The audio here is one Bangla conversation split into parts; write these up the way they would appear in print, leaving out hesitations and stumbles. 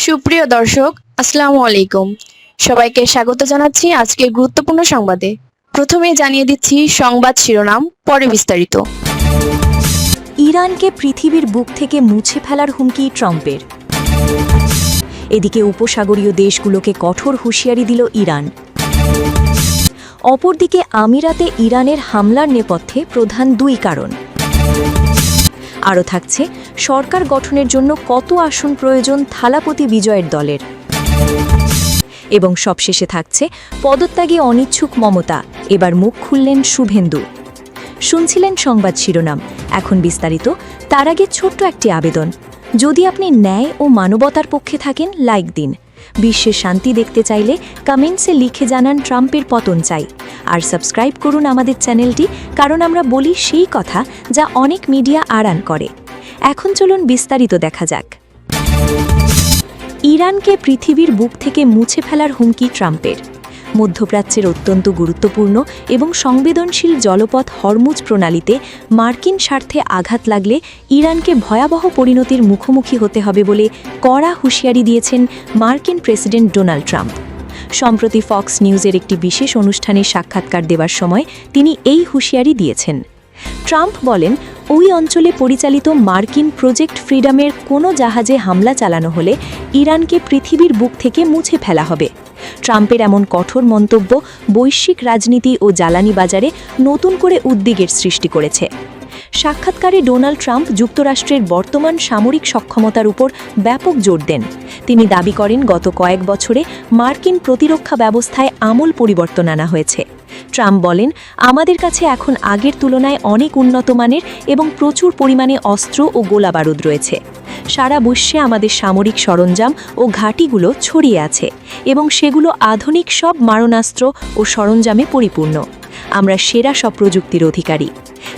সুপ্রিয় দর্শক, আসসালামু আলাইকুম। সবাইকে স্বাগত জানাচ্ছি আজকের গুরুত্বপূর্ণ সংবাদে। প্রথমে জানিয়ে দিচ্ছি সংবাদ শিরোনাম, পরে বিস্তারিত। ইরানকে পৃথিবীর বুক থেকে মুছে ফেলার হুমকি ট্রাম্পের। এদিকে উপসাগরীয় দেশগুলোকে কঠোর হুঁশিয়ারি দিল ইরান। অপরদিকে আমিরাতে ইরানের হামলার নেপথ্যে প্রধান দুই কারণ। আরও থাকছে সরকার গঠনের জন্য কত আসন প্রয়োজন থালাপতি বিজয়ের দলের। এবং সবশেষে থাকছে পদত্যাগে অনিচ্ছুক মমতা, এবার মুখ খুললেন শুভেন্দু। শুনছিলেন সংবাদ শিরোনাম, এখন বিস্তারিত। তার আগে ছোট্ট একটি আবেদন, যদি আপনি ন্যায় ও মানবতার পক্ষে থাকেন লাইক দিন। বিশ্বের শান্তি দেখতে চাইলে কমেন্টসে লিখে জানান ট্রাম্পের পতন চাই। আর সাবস্ক্রাইব করুন আমাদের চ্যানেলটি, কারণ আমরা বলি সেই কথা যা অনেক মিডিয়া আড়াল করে। এখন চলুন বিস্তারিত দেখা যাক। ইরানকে পৃথিবীর বুক থেকে মুছে ফেলার হুমকি ট্রাম্পের। মধ্যপ্রাচ্যের অত্যন্ত গুরুত্বপূর্ণ এবং সংবেদনশীল জলপথ হরমুজ প্রণালীতে মার্কিন স্বার্থে আঘাত লাগলে ইরানকে ভয়াবহ পরিণতির মুখোমুখি হতে হবে বলে কড়া হুঁশিয়ারি দিয়েছেন মার্কিন প্রেসিডেন্ট ডোনাল্ড ট্রাম্প। সম্প্রতি ফক্স নিউজের একটি বিশেষ অনুষ্ঠানে সাক্ষাৎকার দেওয়ার সময় তিনি এই হুঁশিয়ারি দিয়েছেন। ট্রাম্প বলেন, ওই অঞ্চলে পরিচালিত মার্কিন প্রজেক্ট ফ্রিডমের কোনো জাহাজে হামলা চালানো হলে ইরানকে পৃথিবীর বুক থেকে মুছে ফেলা হবে। ট্রাম্পের এমন কঠোর মন্তব্য বৈশ্বিক রাজনীতি ও জ্বালানি বাজারে নতুন করে উদ্বেগের সৃষ্টি করেছে। সাক্ষাৎকারে ডোনাল্ড ট্রাম্প যুক্তরাষ্ট্রের বর্তমান সামরিক সক্ষমতার উপর ব্যাপক জোর দেন। তিনি দাবি করেন, গত কয়েক বছরে মার্কিন প্রতিরক্ষা ব্যবস্থায় আমূল পরিবর্তন আনা হয়েছে। ট্রাম্প বলেন, আমাদের কাছে এখন আগের তুলনায় অনেক উন্নত মানের এবং প্রচুর পরিমাণে অস্ত্র ও গোলাবারুদ রয়েছে। সারা বিশ্বে আমাদের সামরিক সরঞ্জাম ও ঘাঁটিগুলো ছড়িয়ে আছে এবং সেগুলো আধুনিক সব মারণাস্ত্র ও সরঞ্জামে পরিপূর্ণ। আমরা সেরা সব প্রযুক্তির অধিকারী।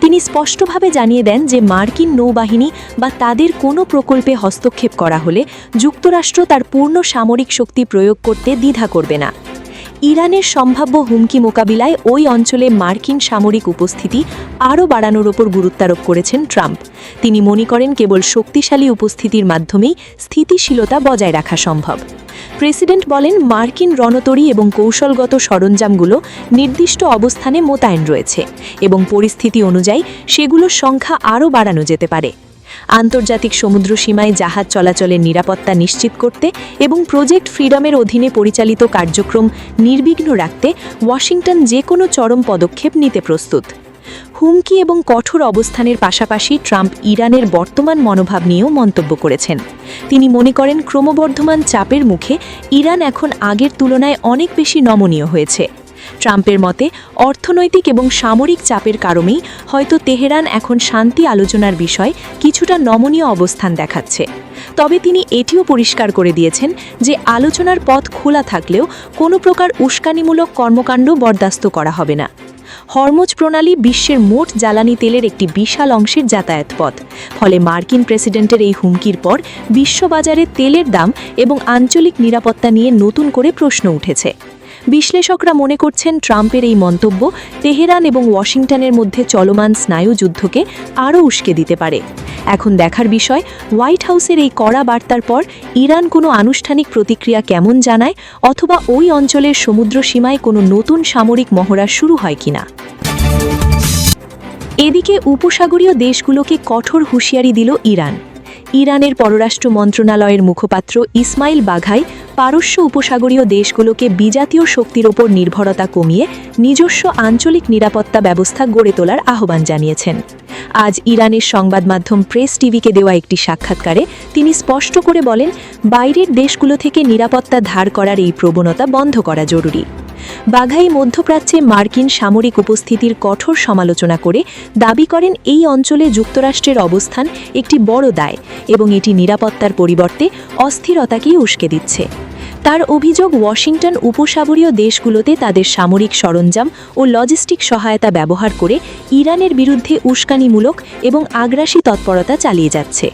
তিনি স্পষ্টভাবে জানিয়ে দেন যে মার্কিন নৌবাহিনী বা তাদের কোনো প্রকল্পে হস্তক্ষেপ করা হলে যুক্তরাষ্ট্র তার পূর্ণ সামরিক শক্তি প্রয়োগ করতে দ্বিধা করবে না। ইরানের সম্ভাব্য হুমকি মোকাবিলায় ওই অঞ্চলে মার্কিন সামরিক উপস্থিতি আরও বাড়ানোর ওপর গুরুত্বারোপ করেছেন ট্রাম্প। তিনি মনে করেন, কেবল শক্তিশালী উপস্থিতির মাধ্যমেই স্থিতিশীলতা বজায় রাখা সম্ভব। প্রেসিডেন্ট বলেন, মার্কিন রণতরী এবং কৌশলগত সরঞ্জামগুলো নির্দিষ্ট অবস্থানে মোতায়েন রয়েছে এবং পরিস্থিতি অনুযায়ী সেগুলোর সংখ্যা আরও বাড়ানো যেতে পারে। আন্তর্জাতিক সমুদ্র সীমায় জাহাজ চলাচলের নিরাপত্তা নিশ্চিত করতে এবং প্রজেক্ট ফ্রিডমের অধীনে পরিচালিত কার্যক্রম নির্বিঘ্ন রাখতে ওয়াশিংটন যে কোনো চরম পদক্ষেপ নিতে প্রস্তুত। হুমকি এবং কঠোর অবস্থানের পাশাপাশি ট্রাম্প ইরানের বর্তমান মনোভাব নিয়েও মন্তব্য করেছেন। তিনি মনে করেন, ক্রমবর্ধমান চাপের মুখে ইরান এখন আগের তুলনায় অনেক বেশি নমনীয় হয়েছে। ট্রাম্পের মতে, অর্থনৈতিক এবং সামরিক চাপের কারণেই হয়তো তেহরান এখন শান্তি আলোচনার বিষয় কিছুটা নমনীয় অবস্থান দেখাচ্ছে। তবে তিনি এটিও পরিষ্কার করে দিয়েছেন যে আলোচনার পথ খোলা থাকলেও কোনো প্রকার উস্কানিমূলক কর্মকাণ্ড বরদাস্ত করা হবে না। হরমুজ প্রণালী বিশ্বের মোট জ্বালানি তেলের একটি বিশাল অংশের যাতায়াত পথ। ফলে মার্কিন প্রেসিডেন্টের এই হুমকির পর বিশ্ববাজারে তেলের দাম এবং আঞ্চলিক নিরাপত্তা নিয়ে নতুন করে প্রশ্ন উঠেছে। বিশ্লেষকরা মনে করছেন, ট্রাম্পের এই মন্তব্য তেহরান এবং ওয়াশিংটনের মধ্যে চলমান স্নায়ুযুদ্ধকে আরও উস্কে দিতে পারে। এখন দেখার বিষয়, হোয়াইট হাউসের এই কড়া বার্তার পর ইরান কোনো আনুষ্ঠানিক প্রতিক্রিয়া কেমন জানায়, অথবা ওই অঞ্চলের সমুদ্র সীমায় কোনো নতুন সামরিক মহড়া শুরু হয় কিনা। এদিকে উপসাগরীয় দেশগুলোকে কঠোর হুঁশিয়ারি দিল ইরান। ইরানের পররাষ্ট্র মন্ত্রণালয়ের মুখপাত্র ইসমাইল বাঘাই পারস্য উপসাগরীয় দেশগুলোকে বিজাতীয় শক্তির ওপর নির্ভরতা কমিয়ে নিজস্ব আঞ্চলিক নিরাপত্তা ব্যবস্থা গড়ে তোলার আহ্বান জানিয়েছেন। আজ ইরানের সংবাদ মাধ্যম প্রেস টিভিকে দেওয়া একটি সাক্ষাৎকারে তিনি স্পষ্ট করে বলেন, বাইরের দেশগুলো থেকে নিরাপত্তা ধার করার এই প্রবণতা বন্ধ করা জরুরি। বাঘাই মধ্যপ্রাচ্যে মার্কিন সামরিক উপস্থিতির কঠোর সমালোচনা করে দাবি করেন, এই অঞ্চলে যুক্তরাষ্ট্রের অবস্থান একটি বড় দায় এবং এটি নিরাপত্তার পরিবর্তে অস্থিরতাকেই উস্কে দিচ্ছে। তার অভিযোগ, ওয়াশিংটন উপসাগরীয় দেশগুলোতে তাদের সামরিক সরঞ্জাম ও লজিস্টিক সহায়তা ব্যবহার করে ইরানের বিরুদ্ধে উস্কানিমূলক এবং আগ্রাসী তৎপরতা চালিয়ে যাচ্ছে।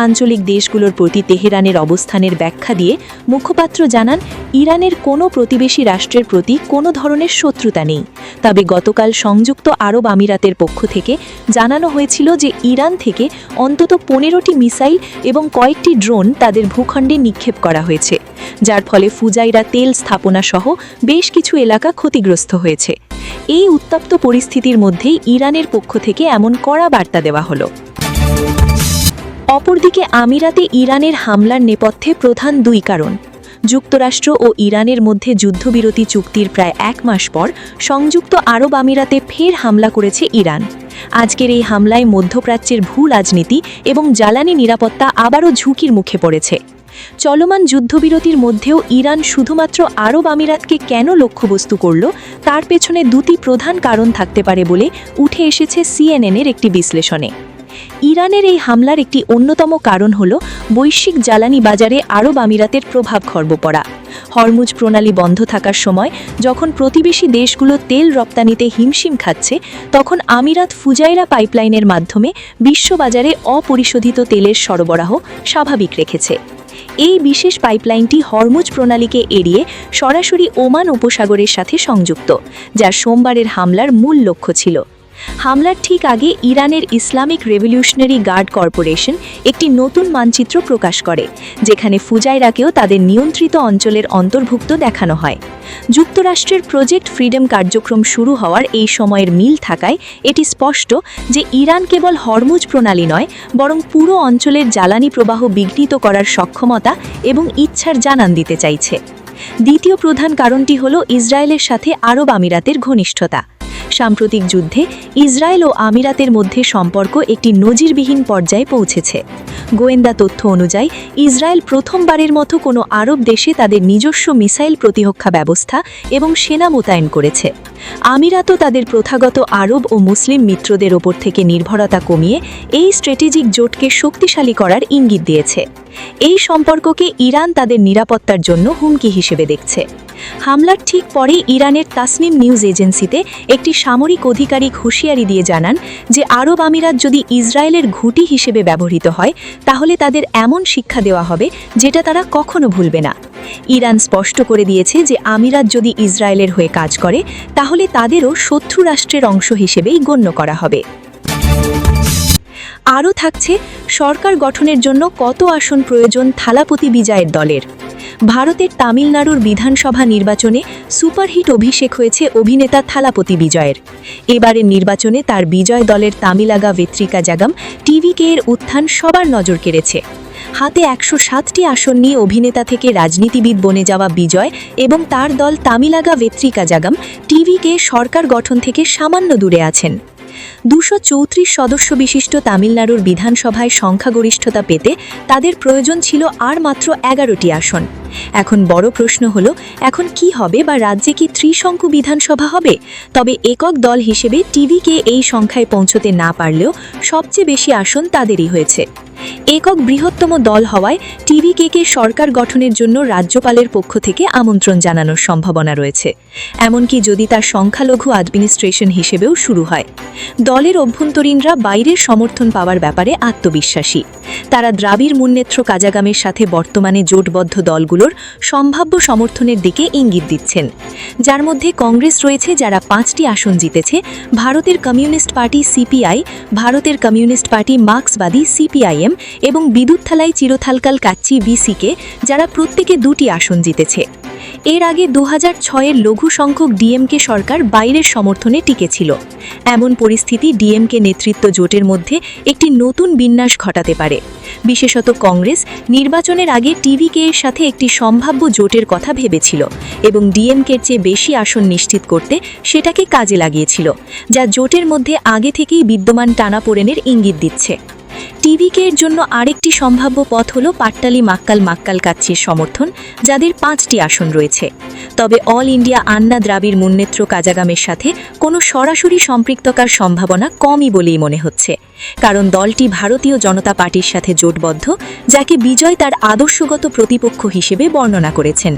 আঞ্চলিক দেশগুলোর প্রতি তেহরানের অবস্থানের ব্যাখ্যা দিয়ে মুখপাত্র জানান, ইরানের কোনো প্রতিবেশী রাষ্ট্রের প্রতি কোনো ধরনের শত্রুতা নেই। তবে গতকাল সংযুক্ত আরব আমিরাতের পক্ষ থেকে জানানো হয়েছিল যে ইরান থেকে অন্তত 15টি মিসাইল এবং কয়েকটি ড্রোন তাদের ভূখণ্ডে নিক্ষেপ করা হয়েছে, যার ফলে ফুজাইরা তেল স্থাপনা সহ বেশ কিছু এলাকা ক্ষতিগ্রস্ত হয়েছে। এই উত্তপ্ত পরিস্থিতির মধ্যেই ইরানের পক্ষ থেকে এমন কড়া বার্তা দেওয়া হলো। অপরদিকে আমিরাতে ইরানের হামলার নেপথ্যে প্রধান দুই কারণ। যুক্তরাষ্ট্র ও ইরানের মধ্যে যুদ্ধবিরতি চুক্তির প্রায় 1 মাস পর সংযুক্ত আরব আমিরাতে ফের হামলা করেছে ইরান। আজকের এই হামলায় মধ্যপ্রাচ্যের ভূ রাজনীতি এবং জ্বালানি নিরাপত্তা আবারও ঝুঁকির মুখে পড়েছে। চলমান যুদ্ধবিরতির মধ্যেও ইরান শুধুমাত্র আরব আমিরাতকে কেন লক্ষ্যবস্তু করল, তার পেছনে দুটি প্রধান কারণ থাকতে পারে বলে উঠে এসেছে সিএনএনের একটি বিশ্লেষণে। ইরানের এই হামলার একটি অন্যতম কারণ হল বৈশ্বিক জ্বালানি বাজারে আরব আমিরাতের প্রভাব খর্ব পড়া। হরমুজ প্রণালী বন্ধ থাকার সময় যখন প্রতিবেশী দেশগুলো তেল রপ্তানিতে হিমশিম খাচ্ছে, তখন আমিরাত ফুজাইরা পাইপলাইনের মাধ্যমে বিশ্ববাজারে অপরিশোধিত তেলের সরবরাহ স্বাভাবিক রেখেছে। এই বিশেষ পাইপলাইনটি হরমুজ প্রণালীকে এড়িয়ে সরাসরি ওমান উপসাগরের সাথে সংযুক্ত, যা সোমবারের হামলার মূল লক্ষ্য ছিল। হামলার ঠিক আগে ইরানের ইসলামিক রেভলিউশনারি গার্ড কর্পোরেশন একটি নতুন মানচিত্র প্রকাশ করে, যেখানে ফুজাইরাকেও তাদের নিয়ন্ত্রিত অঞ্চলের অন্তর্ভুক্ত দেখানো হয়। যুক্তরাষ্ট্রের প্রজেক্ট ফ্রিডম কার্যক্রম শুরু হওয়ার এই সময়ের মিল থাকায় এটি স্পষ্ট যে ইরান কেবল হরমুজ প্রণালী নয়, বরং পুরো অঞ্চলের জ্বালানি প্রবাহ বিঘ্নিত করার সক্ষমতা এবং ইচ্ছার জানান দিতে চাইছে। দ্বিতীয় প্রধান কারণটি হল ইসরায়েলের সাথে আরব আমিরাতের ঘনিষ্ঠতা। সাম্প্রতিক যুদ্ধে ইসরায়েল ও আমিরাতের মধ্যে সম্পর্ক একটি নজিরবিহীন পর্যায়ে পৌঁছেছে। গোয়েন্দা তথ্য অনুযায়ী ইসরায়েল প্রথমবারের মতো কোনো আরব দেশে তাদের নিজস্ব মিসাইল প্রতিরক্ষা ব্যবস্থা এবং সেনা মোতায়েন করেছে। আমিরাতও তাদের প্রথাগত আরব ও মুসলিম মিত্রদের ওপর থেকে নির্ভরতা কমিয়ে এই স্ট্র্যাটেজিক জোটকে শক্তিশালী করার ইঙ্গিত দিয়েছে। এই সম্পর্ককে ইরান তাদের নিরাপত্তার জন্য হুমকি হিসেবে দেখছে। হামলার ঠিক পরেই ইরানের তাসনিম নিউজ এজেন্সিতে একটি সামরিক আধিকারিক হুঁশিয়ারি দিয়ে জানান যে আরব আমিরাত যদি ইসরায়েলের ঘুঁটি হিসেবে ব্যবহৃত হয়, তাহলে তাদের এমন শিক্ষা দেওয়া হবে যেটা তারা কখনো ভুলবে না। ইরান স্পষ্ট করে দিয়েছে যে আমিরাত যদি ইসরায়েলের হয়ে কাজ করে, তাহলে তাদেরও শত্রু রাষ্ট্রের অংশ হিসেবেই গণ্য করা হবে। আরও থাকছে সরকার গঠনের জন্য কত আসন প্রয়োজন থালাপতি বিজয়ের দলের। ভারতের তামিলনাড়ুর বিধানসভা নির্বাচনে সুপারহিট অভিষেক হয়েছে অভিনেতা থালাপতি বিজয়ের। এবারের নির্বাচনে তার বিজয় দলের তামিলাগা ভেত্রিকা জাগাম টিভিকে এর উত্থান সবার নজর কেড়েছে। হাতে 107টি আসন নিয়ে অভিনেতা থেকে রাজনীতিবিদ বনে যাওয়া বিজয় এবং তার দল তামিলাগা ভেত্রিকা জাগাম টিভিকে সরকার গঠন থেকে সামান্য দূরে আছেন। 234 সদস্য বিশিষ্ট তামিলনাড়ুর বিধানসভায় সংখ্যাগরিষ্ঠতা পেতে তাদের প্রয়োজন ছিল আর মাত্র 11টি আসন। এখন বড় প্রশ্ন হলো, এখন কি হবে বা রাজ্যে কি ত্রিশঙ্কু বিধানসভা হবে? তবে একক দল হিসেবে টিভিকে এই সংখ্যায় পৌঁছতে না পারলেও সবচেয়ে বেশি আসন তাদেরই হয়েছে। একক বৃহত্তম দল হওয়ায় টিভিকে সরকার গঠনের জন্য রাজ্যপালের পক্ষ থেকে আমন্ত্রণ জানানোর সম্ভাবনা রয়েছে, এমনকি যদি তার সংখ্যালঘু অ্যাডমিনিস্ট্রেশন হিসেবেও শুরু হয়। দলের অভ্যন্তরীণরা বাইরের সমর্থন পাওয়ার ব্যাপারে আত্মবিশ্বাসী। তারা দ্রাবিড় মুন্নেত্র কাজাগামের সাথে বর্তমানে জোটবদ্ধ দলগুলোর সম্ভাব্য সমর্থনের দিকে ইঙ্গিত দিচ্ছেন, যার মধ্যে কংগ্রেস রয়েছে, যারা 5টি আসন জিতেছে, ভারতের কমিউনিস্ট পার্টি সিপিআই, ভারতের কমিউনিস্ট পার্টি মার্ক্সবাদী সিপিআইএম এবং বিদুত্থালাই চিরথালকাল কাচ্চি ভিসিকে, যারা প্রত্যেকে 2টি আসন জিতেছে। এর আগে 2006-এর লঘু সংখ্যক ডিএমকে সরকার বাইরের সমর্থনে টিকেছিল। এমন পরিস্থিতি ডিএমকে নেতৃত্ব জোটের মধ্যে একটি নতুন বিন্যাস ঘটাতে পারে। বিশেষত কংগ্রেস নির্বাচনের আগে টিভিকে এর সাথে একটি সম্ভাব্য জোটের কথা ভেবেছিল এবং ডিএমকের চেয়ে বেশি আসন নিশ্চিত করতে সেটাকে কাজে লাগিয়েছিল, যা জোটের মধ্যে আগে থেকেই বিদ্যমান টানাপোড়েনের ইঙ্গিত দিচ্ছে। টিভিকে এর জন্য আরেকটি সম্ভাব্য পথ হল পাট্টালি মাক্কাল কাচ্চির সমর্থন, যাদের 5টি আসন রয়েছে। তবে অল ইন্ডিয়া আন্না দ্রাবিড় মুন্নেত্র কাজাগামের সাথে কোনো সরাসরি সম্পৃক্ততার সম্ভাবনা কমই বলেই মনে হচ্ছে। কারণ দলটি ভারতীয় জনতা পার্টির সাথে জোটবদ্ধ, যাকে বিজয় তার আদর্শগত প্রতিপক্ষ হিসেবে বর্ণনা করেছেন।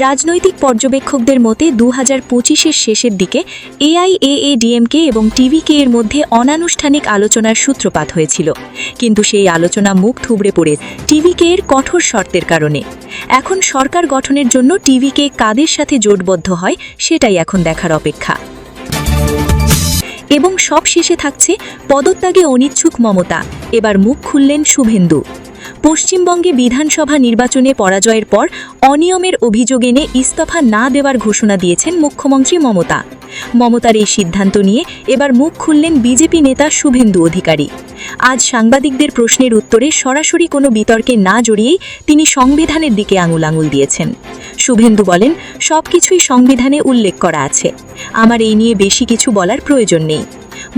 রাজনৈতিক পর্যবেক্ষকদের মতে 2025-এর শেষের দিকে এআইএডিএমকে এবং টিভিকে এর মধ্যে অনানুষ্ঠানিক আলোচনার সূত্রপাত হয়েছিল, কিন্তু সেই আলোচনা মুখ থুবড়ে পড়ে টিভিকে এর কঠোর শর্তের কারণে। এখন সরকার গঠনের জন্য টিভিকে কাদের সাথে জোটবদ্ধ হয় সেটাই এখন দেখার অপেক্ষা। এবং সব শেষে থাকছে পদত্যাগে অনিচ্ছুক মমতা, এবার মুখ খুললেন শুভেন্দু। পশ্চিমবঙ্গে বিধানসভা নির্বাচনে পরাজয়ের পর অনিয়মের অভিযোগ এনে ইস্তফা না দেওয়ার ঘোষণা দিয়েছেন মুখ্যমন্ত্রী মমতা। মমতার এই সিদ্ধান্ত নিয়ে এবার মুখ খুললেন বিজেপি নেতা শুভেন্দু অধিকারী। আজ সাংবাদিকদের প্রশ্নের উত্তরে সরাসরি কোনো বিতর্কে না জড়িয়েই তিনি সংবিধানের দিকে আঙুল দিয়েছেন। শুভেন্দু বলেন, সবকিছুই সংবিধানে উল্লেখ করা আছে, আমার এই নিয়ে বেশি কিছু বলার প্রয়োজন নেই।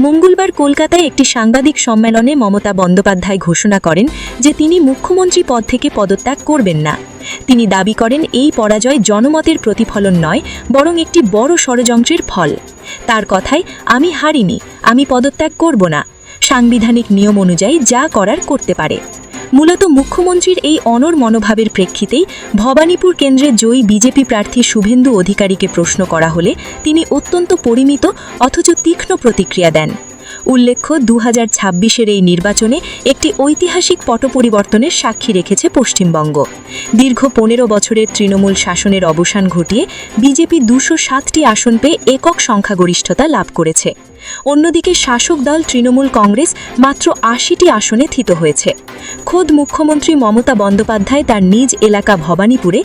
মঙ্গলবার কলকাতায় একটি সাংবাদিক সম্মেলনে মমতা বন্দ্যোপাধ্যায় ঘোষণা করেন যে তিনি মুখ্যমন্ত্রী পদ থেকে পদত্যাগ করবেন না। তিনি দাবি করেন এই পরাজয় জনমতের প্রতিফলন নয়, বরং একটি বড় ষড়যন্ত্রের ফল। তার কথায়, আমি হারিনি, আমি পদত্যাগ করব না, সাংবিধানিক নিয়ম অনুযায়ী যা করার করতে পারে। মূলত মুখ্যমন্ত্রীর এই অনড় মনোভাবের প্রেক্ষিতেই ভবানীপুর কেন্দ্রে জয়ী বিজেপি প্রার্থী শুভেন্দু অধিকারীকে প্রশ্ন করা হলে তিনি অত্যন্ত পরিমিত অথচ তীক্ষ্ণ প্রতিক্রিয়া দেন। উল্লেখ্য, 2026-এর এই নির্বাচনে একটি ঐতিহাসিক পট পরিবর্তনের সাক্ষী রেখেছে পশ্চিমবঙ্গ। দীর্ঘ 15 বছরের তৃণমূল শাসনের অবসান ঘটিয়ে বিজেপি 207টি আসন পেয়ে একক সংখ্যাগরিষ্ঠতা লাভ করেছে। অন্যদিকে শাসক দল তৃণমূল কংগ্রেস মাত্র 80টি আসনে থিত হয়েছে। খোদ মুখ্যমন্ত্রী মমতা বন্দ্যোপাধ্যায় তার নিজ এলাকা ভবানীপুরে